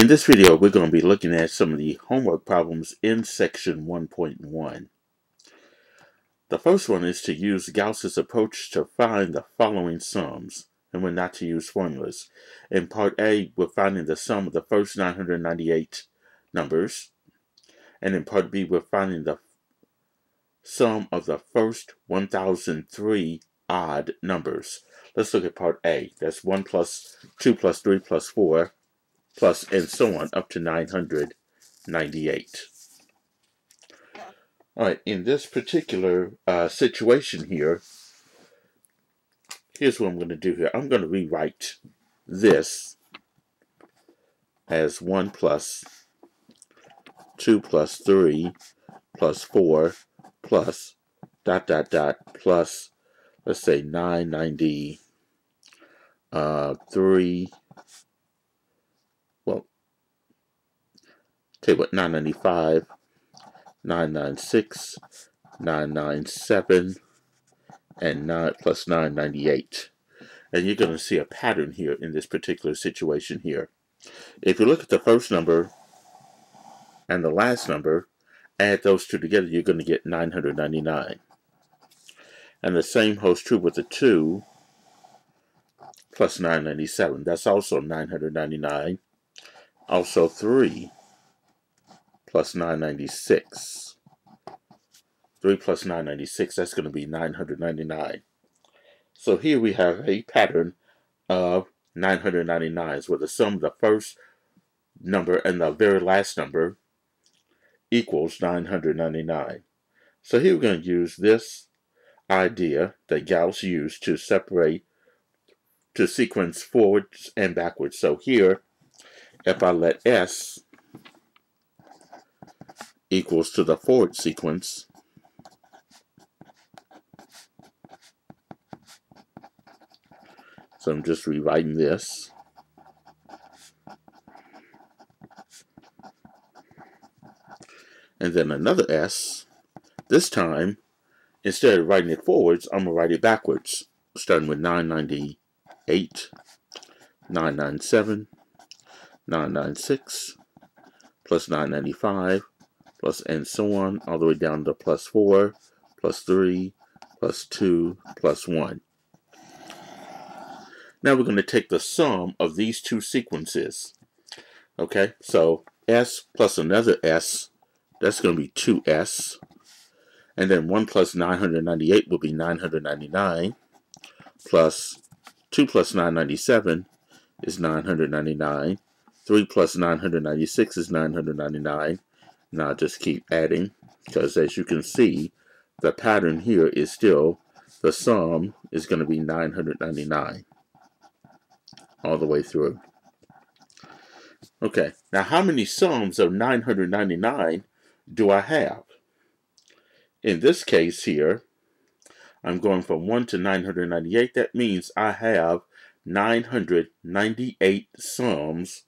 In this video, we're going to be looking at some of the homework problems in section 1.1. The first one is to use Gauss's approach to find the following sums, and we're not to use formulas. In part A, we're finding the sum of the first 998 numbers, and in part B, we're finding the sum of the first 1003 odd numbers. Let's look at part A. That's 1 plus 2 plus 3 plus 4 plus and so on up to 998. All right, in this particular situation here, here's what I'm going to do here. I'm going to rewrite this as 1 plus 2 plus 3 plus 4 plus ... plus, let's say 993, well, tell you what, 995, 996, 997, and 9 plus 998. And you're going to see a pattern here in this particular situation here. If you look at the first number and the last number, add those two together, you're going to get 999. And the same holds true with the 2 plus 997. That's also 999. Also 3 plus 996. 3 plus 996, that's going to be 999. So here we have a pattern of 999s where the sum of the first number and the very last number equals 999. So here we're going to use this idea that Gauss used to sequence forwards and backwards. So here, if I let S equals to the forward sequence, so I'm just rewriting this. And then another S. This time, instead of writing it forwards, I'm going to write it backwards. Starting with 998, 997, 996, plus 995, plus and so on, all the way down to plus 4, plus 3, plus 2, plus 1. Now we're going to take the sum of these two sequences. Okay, so S plus another S, that's going to be 2S. And then 1 plus 998 will be 999. Plus 2 plus 997 is 999. 3 plus 996 is 999. Now just keep adding, because as you can see, the pattern here is still, the sum is going to be 999 all the way through. Okay, now how many sums of 999 do I have? In this case here, I'm going from 1 to 998. That means I have 998 sums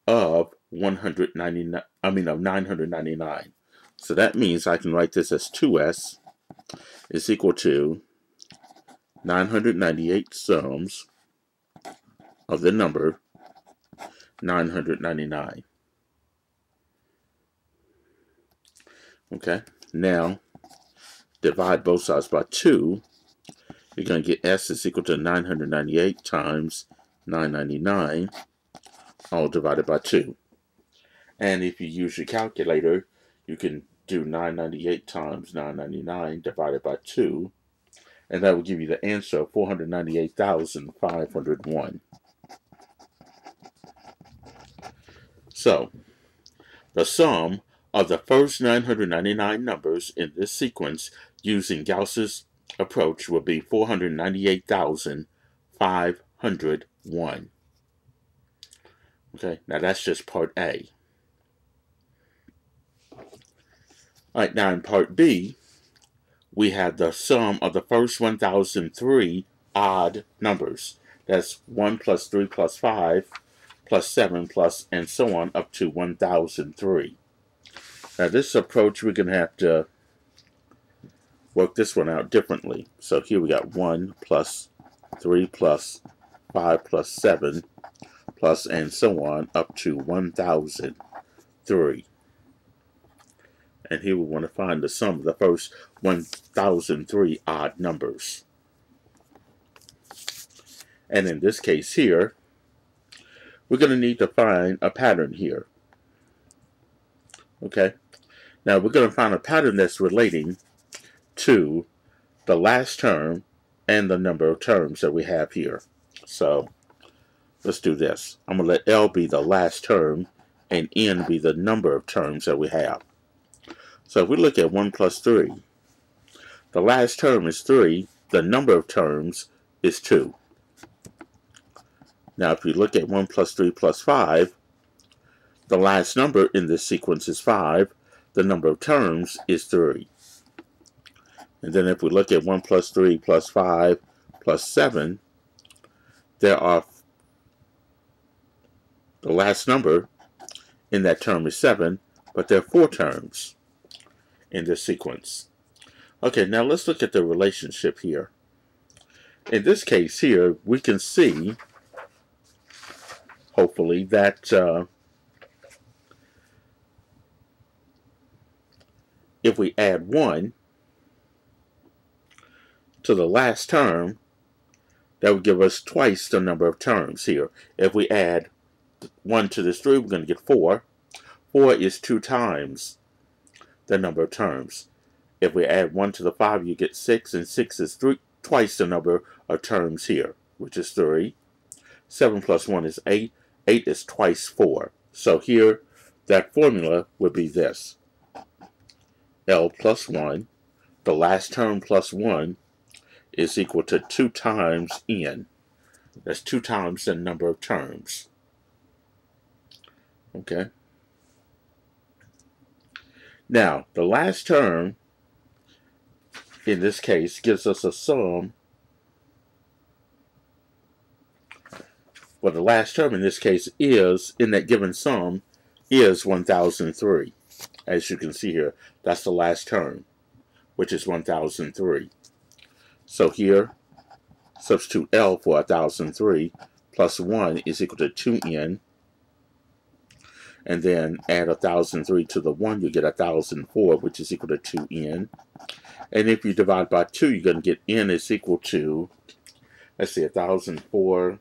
of 999. So that means I can write this as 2S is equal to 998 sums of the number 999. Okay, now divide both sides by 2. You're going to get S is equal to 998 times 999, all divided by 2. And if you use your calculator, you can do 998 times 999 divided by 2, and that will give you the answer of 498,501. So, the sum of the first 999 numbers in this sequence using Gauss's approach will be 498,501. Okay, now that's just part A. Alright, now in part B, we have the sum of the first 1003 odd numbers. That's 1 plus 3 plus 5 plus 7 plus and so on up to 1003. Now this approach, we're going to have to work this one out differently. So here we got 1 plus 3 plus 5 plus 7 plus and so on up to 1003. And here we want to find the sum of the first 1003 odd numbers. And in this case here, we're going to need to find a pattern here. Okay? Now we're going to find a pattern that's relating to the last term and the number of terms that we have here. So let's do this. I'm going to let L be the last term and N be the number of terms that we have. So if we look at 1 plus 3, the last term is 3, the number of terms is 2. Now if we look at 1 plus 3 plus 5, the last number in this sequence is 5, the number of terms is 3. And then if we look at 1 plus 3 plus 5 plus 7, the last number in that term is 7, but there are 4 terms in this sequence. Okay, now let's look at the relationship here. In this case here, we can see, hopefully, that if we add 1 to the last term, that would give us twice the number of terms here. If we add 1 to this 3, we're going to get 4. 4 is 2 times the number of terms. If we add 1 to the 5, you get 6, and 6 is twice the number of terms here, which is 3. 7 plus 1 is 8. 8 is twice 4. So here, that formula would be this. L plus 1, the last term plus 1, is equal to 2 times N. That's 2 times the number of terms. Okay? Now, the last term, in this case, gives us a sum. Well, the last term in this case is, in that given sum, is 1003. As you can see here, that's the last term, which is 1003. So here, substitute L for 1003 plus 1 is equal to 2N. And then add 1003 to the 1, you get 1004, which is equal to 2N. And if you divide by 2, you're going to get N is equal to, let's see, 1004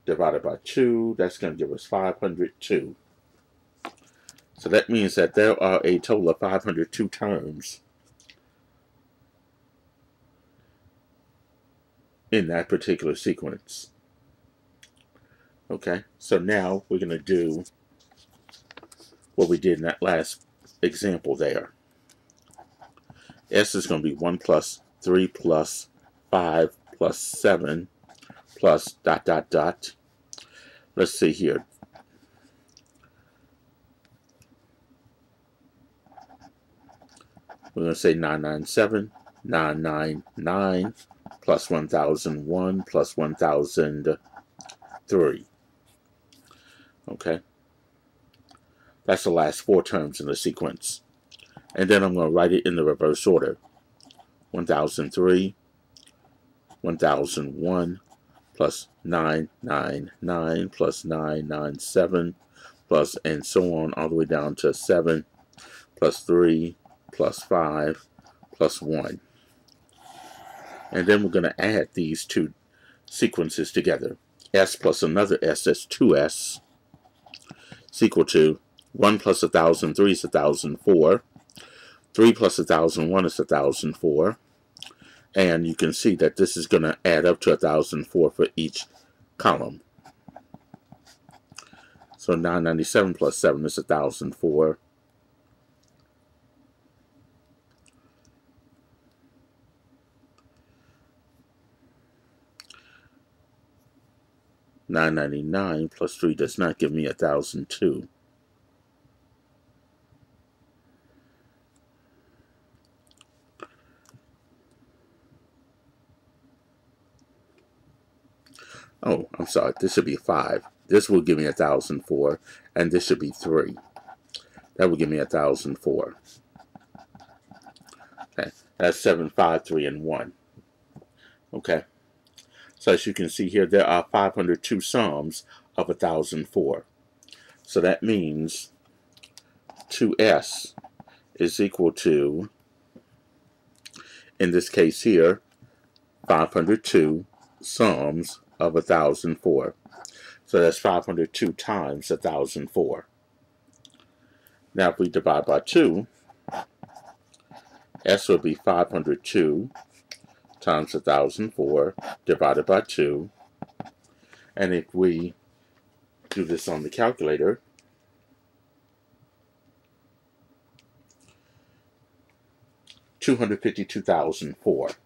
divided by 2. That's going to give us 502. So that means that there are a total of 502 terms in that particular sequence. Okay, so now we're going to do what we did in that last example there. S is going to be 1 plus 3 plus 5 plus 7 plus dot dot dot. Let's see here. We're going to say 997, 999 plus 1001 plus 1003. Okay, that's the last 4 terms in the sequence. And then I'm going to write it in the reverse order. 1003, 1001, plus 999, plus 997, plus and so on, all the way down to 7, plus 3, plus 5, plus 1. And then we're going to add these 2 sequences together. S plus another S, that's 2S. Is equal to 1 plus 1003 is 1004. 3 plus 1001 is 1004. And you can see that this is going to add up to 1004 for each column. So 997 plus 7 is 1004. $999 plus 3 does not give me 1002. Oh, I'm sorry. This should be 5. This will give me 1004, and this should be 3. That will give me 1004. Okay, that's 7, 5, 3, and 1. Okay. So as you can see here, there are 502 sums of 1004. So that means 2s is equal to, in this case here, 502 sums of 1004. So that's 502 times 1004. Now if we divide by 2, s will be 502 times 1004 divided by 2. And if we do this on the calculator, $252,004.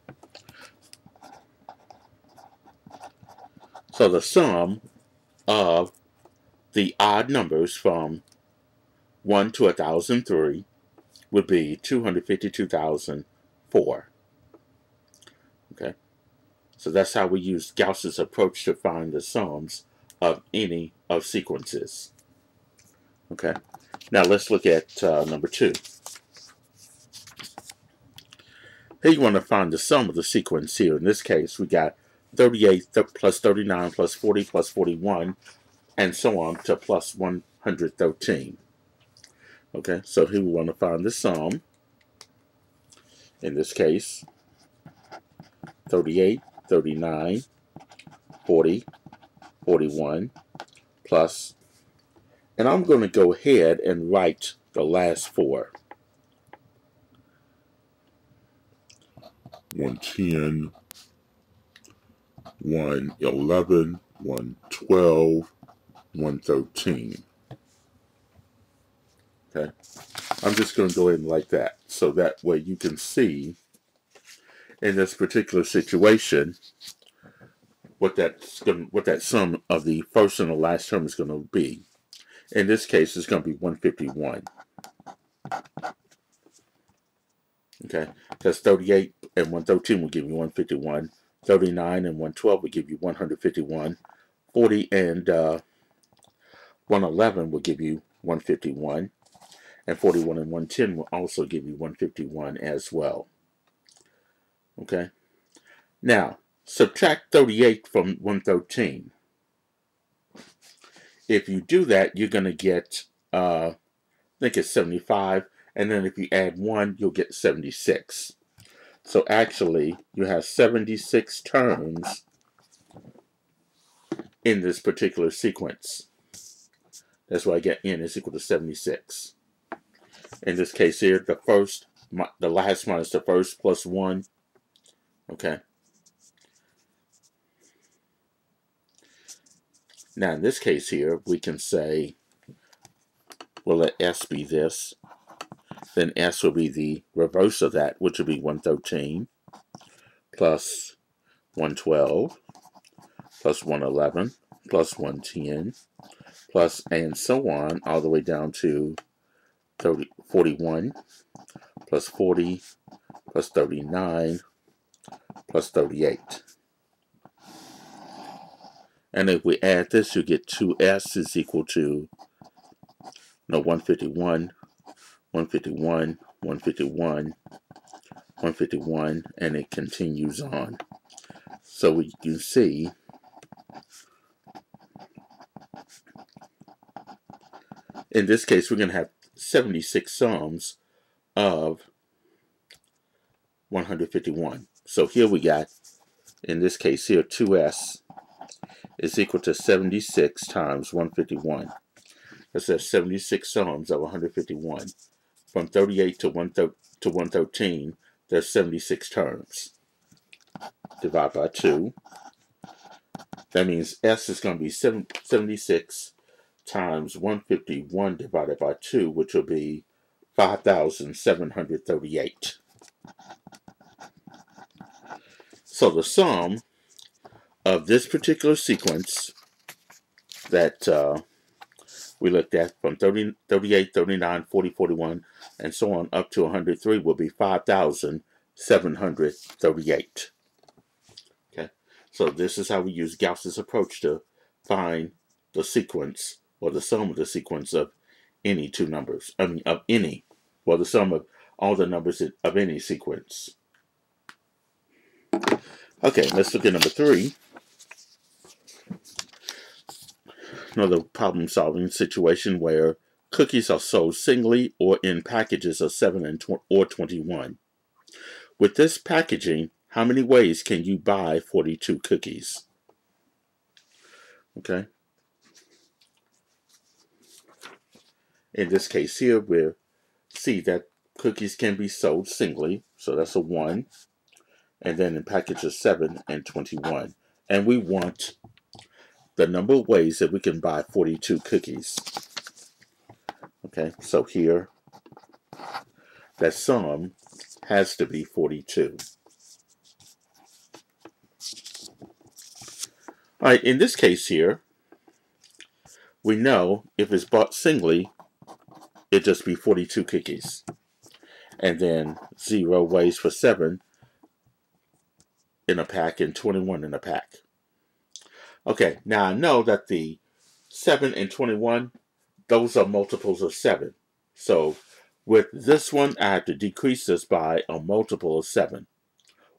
So the sum of the odd numbers from 1 to 1003 would be 252,004. Okay, so that's how we use Gauss's approach to find the sums of any of sequences. Okay, now let's look at number 2. Here you want to find the sum of the sequence here. In this case, we got 38 plus 39 plus 40 plus 41, and so on to plus 113. Okay, so here we want to find the sum. In this case, 38, 39, 40, 41, plus, and I'm going to go ahead and write the last 4. 110, 111, 112, 113. Okay, I'm just going to go ahead and like that, so that way you can see in this particular situation what that sum of the first and the last term is going to be. In this case, it's going to be 151. Okay, because 38 and 113 will give you 151. 39 and 112 will give you 151. 40 and 111 will give you 151. And 41 and 110 will also give you 151 as well. Okay, now subtract 38 from 113. If you do that, you're going to get, I think it's 75. And then if you add 1, you'll get 76. So actually, you have 76 terms in this particular sequence. That's why I get n is equal to 76. In this case here, the last minus the first plus 1. Okay. Now in this case here, we can say, we'll let s be this. Then s will be the reverse of that, which will be 113 plus 112 plus 111 plus 110 plus, and so on, all the way down to 41 plus 40 plus 39 plus 38. And if we add this, you get 2s is equal to 151, 151, 151, 151, and it continues on. So we can see in this case we're going to have 76 sums of 151. So here we got, in this case here, 2s is equal to 76 times 151. That's 76 sums of 151. From 38 to 113, there's 76 terms. Divide by 2. That means s is going to be 76 times 151 divided by 2, which will be 5,738. So the sum of this particular sequence that we looked at from 38, 39, 40, 41, and so on up to 103 will be 5,738. Okay, so this is how we use Gauss's approach to find the sequence, or the sum of the sequence of any two numbers. The sum of all the numbers of any sequence. Okay, let's look at number 3. another problem-solving situation where cookies are sold singly or in packages of 7 or 21. With this packaging, how many ways can you buy 42 cookies? Okay. In this case here, we see that cookies can be sold singly, so that's a 1, and then in packages 7 and 21. And we want the number of ways that we can buy 42 cookies. Okay, so here, that sum has to be 42. All right, in this case here, we know if it's bought singly, it'd just be 42 cookies. And then 0 ways for 7 in a pack and 21 in a pack. Okay, now I know that the 7 and 21, those are multiples of 7. So with this one, I have to decrease this by a multiple of 7,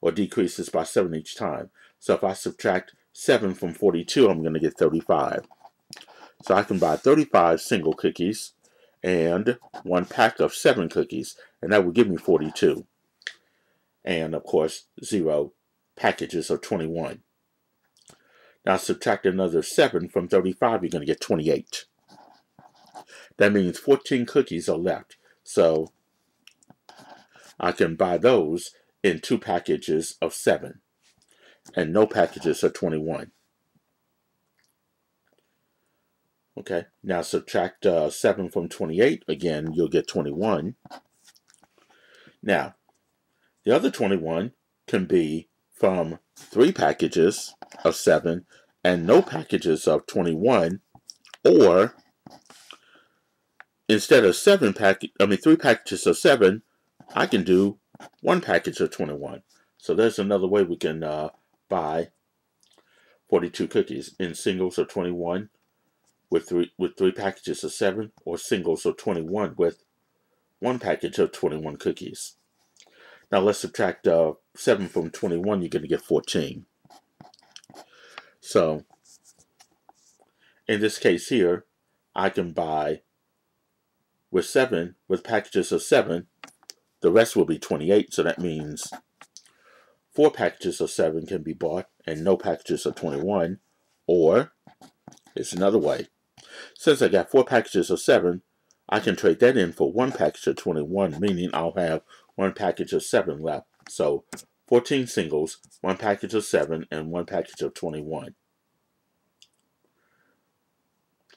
or decrease this by 7 each time. So if I subtract 7 from 42, I'm going to get 35. So I can buy 35 single cookies and 1 pack of 7 cookies, and that would give me 42. And of course, 0 packages of 21. Now subtract another 7 from 35, you're going to get 28. That means 14 cookies are left. So I can buy those in 2 packages of 7 and no packages of 21. Okay, now subtract 7 from 28. Again, you'll get 21. Now, the other 21 can be from 3 packages of 7 and no packages of 21, or instead of 3 packages of 7, I can do 1 package of 21. So there's another way we can buy 42 cookies in singles of 21 with 3 packages of 7, or singles of 21 with 1 package of 21 cookies. Now let's subtract 7 from 21, you're going to get 14. So in this case here, I can buy with packages of 7, the rest will be 28, so that means 4 packages of 7 can be bought and no packages of 21, or it's another way. Since I got 4 packages of 7, I can trade that in for 1 package of 21, meaning I'll have 1 package of 7 left. So 14 singles, 1 package of 7, and 1 package of 21.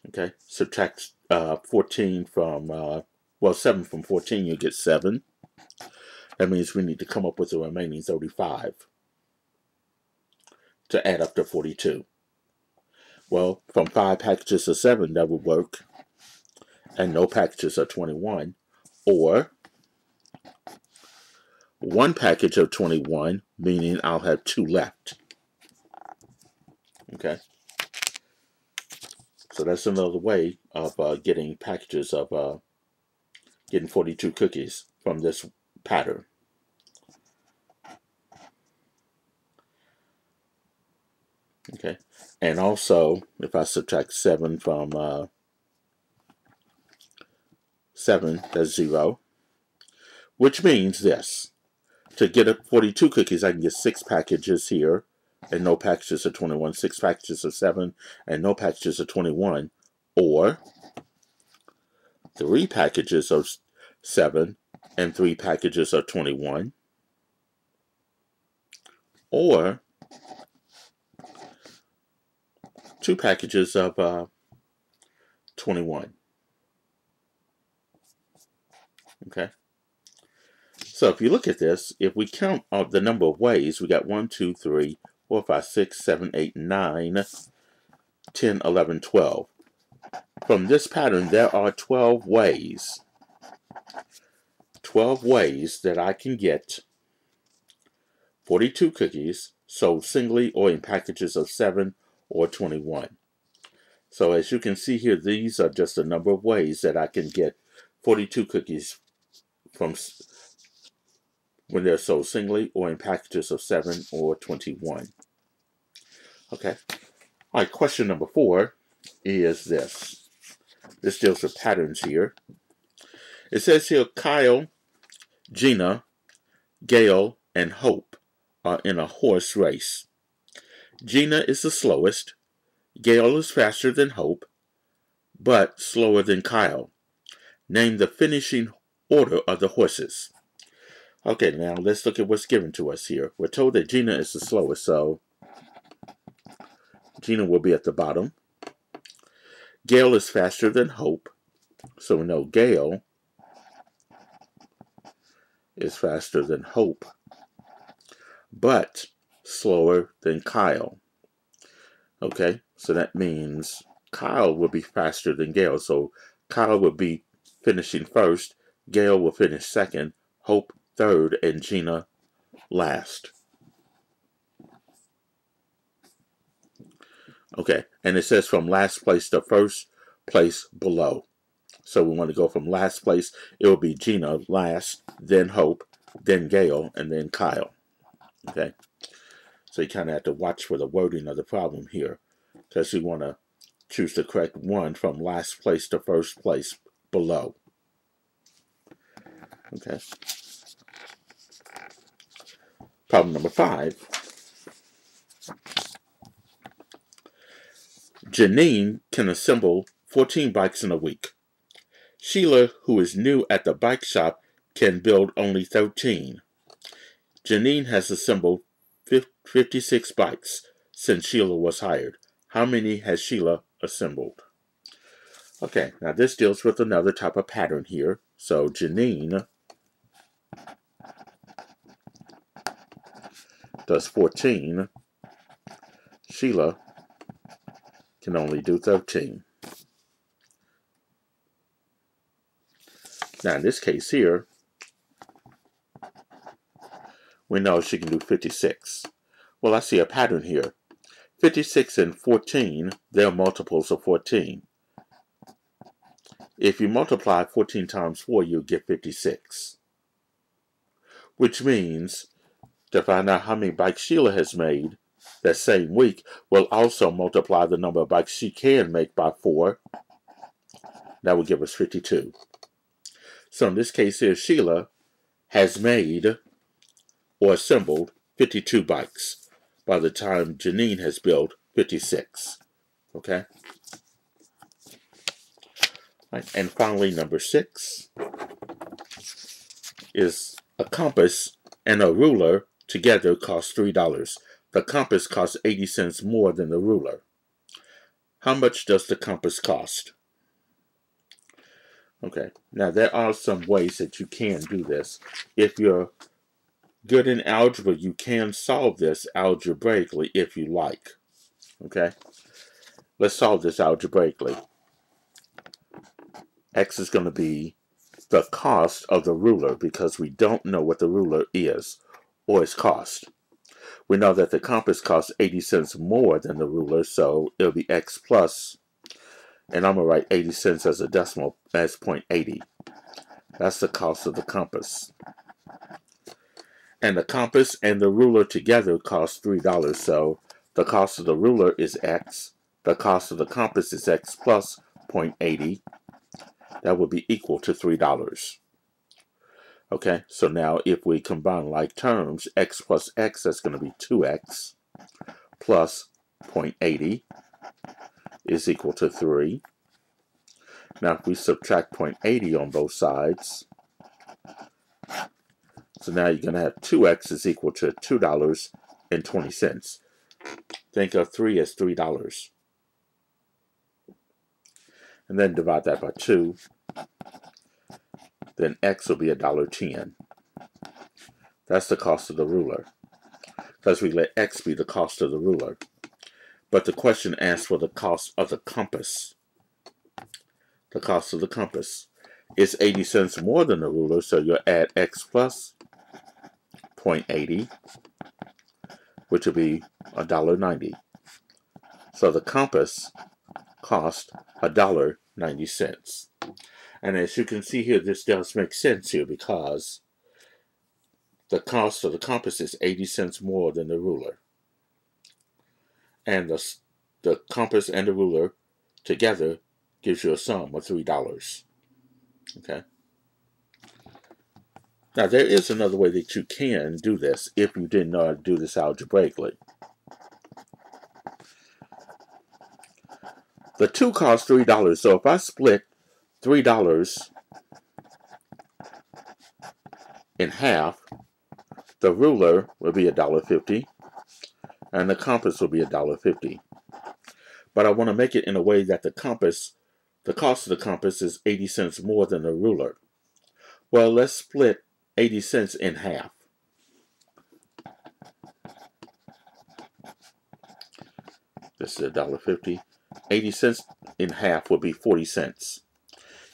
Okay, subtract 14 from, 7 from 14, you get 7. That means we need to come up with the remaining 35 to add up to 42. Well, from 5 packages of 7, that would work, and no packages of 21, or 1 package of 21, meaning I'll have 2 left. Okay, so that's another way of getting packages of getting 42 cookies from this pattern. Okay, and also if I subtract 7 from 7, that's 0, which means this. To get 42 cookies, I can get 6 packages here and no packages of 21, 6 packages of 7 and no packages of 21, or 3 packages of 7 and 3 packages of 21, or 2 packages of 21. Okay. So if you look at this, if we count the number of ways, we got 1, 2, 3, 4, 5, 6, 7, 8, 9, 10, 11, 12. From this pattern, there are 12 ways. 12 ways that I can get 42 cookies sold singly or in packages of 7 or 21. So as you can see here, these are just a number of ways that I can get 42 cookies from when they're sold singly or in packages of 7 or 21. Okay. All right, question number 4. is this. This deals with patterns here. It says here Kyle, Gina, Gail, and Hope are in a horse race. Gina is the slowest. Gail is faster than Hope, but slower than Kyle. Name the finishing order of the horses. Okay, now let's look at what's given to us here. We're told that Gina is the slowest, so Gina will be at the bottom. Gail is faster than Hope, so we know Gail is faster than Hope, but slower than Kyle. Okay, so that means Kyle will be faster than Gail, so Kyle will be finishing first, Gail will finish second, Hope third, and Gina last. Okay, and it says from last place to first place below. So we want to go from last place, it will be Gina last, then Hope, then Gail, and then Kyle. Okay, so you kind of have to watch for the wording of the problem here, because you want to choose the correct one from last place to first place below. Okay. Problem number 5. Janine can assemble 14 bikes in a week. Sheila, who is new at the bike shop, can build only 13. Janine has assembled 56 bikes since Sheila was hired. How many has Sheila assembled? Okay, now this deals with another type of pattern here. So Janine does 14. Sheila can only do 13. Now in this case here, we know she can do 56. Well, I see a pattern here. 56 and 14, they're multiples of 14. If you multiply 14 times 4, you get 56. Which means, to find out how many bikes Sheila has made that same week, we'll also multiply the number of bikes she can make by 4. That will give us 52. So in this case here, Sheila has made or assembled 52 bikes by the time Janine has built 56. Okay? Right. And finally, number 6 is a compass and a ruler together cost $3. The compass costs 80 cents more than the ruler. How much does the compass cost? Okay, now there are some ways that you can do this. If you're good in algebra, you can solve this algebraically if you like. Okay, let's solve this algebraically. X is going to be the cost of the ruler because we don't know what the ruler is or its cost. We know that the compass costs 80 cents more than the ruler, so it'll be X plus, and I'm going to write 80 cents as a decimal as 0.80. That's the cost of the compass. And the compass and the ruler together cost $3, so the cost of the ruler is X. The cost of the compass is X plus 0.80. That would be equal to $3. Okay, so now if we combine like terms, X plus X, that's going to be 2X plus 0.80 is equal to 3. Now if we subtract 0.80 on both sides, so now you're going to have 2X is equal to $2.20. Think of 3 as $3. And then divide that by 2. Then X will be $1.10. That's the cost of the ruler, because we let X be the cost of the ruler. But the question asks for the cost of the compass. The cost of the compass is 80 cents more than the ruler, so you'll add X plus 0.80, which will be $1.90. So the compass cost $1.90. And as you can see here, this does make sense here because the cost of the compass is 80 cents more than the ruler. And the compass and the ruler together gives you a sum of $3. Okay. Now, there is another way that you can do this if you didn't know how to do this algebraically. The two cost $3, so if I split $3 in half, the ruler will be $1.50 and the compass will be $1.50. But I want to make it in a way that the cost of the compass is 80 cents more than the ruler. Well, let's split 80 cents in half. This is $1.50. 80 cents in half would be 40 cents.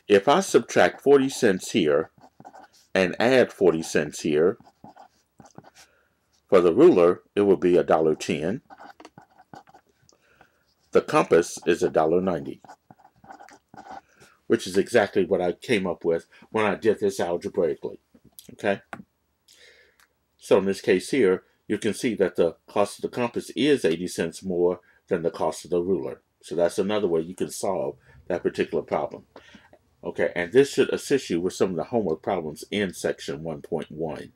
If I subtract 40 cents here and add 40 cents here, for the ruler, it will be $1.10. The compass is $1.90, which is exactly what I came up with when I did this algebraically. Okay? So in this case here, you can see that the cost of the compass is 80 cents more than the cost of the ruler. So that's another way you can solve that particular problem. Okay, and this should assist you with some of the homework problems in section 1.1.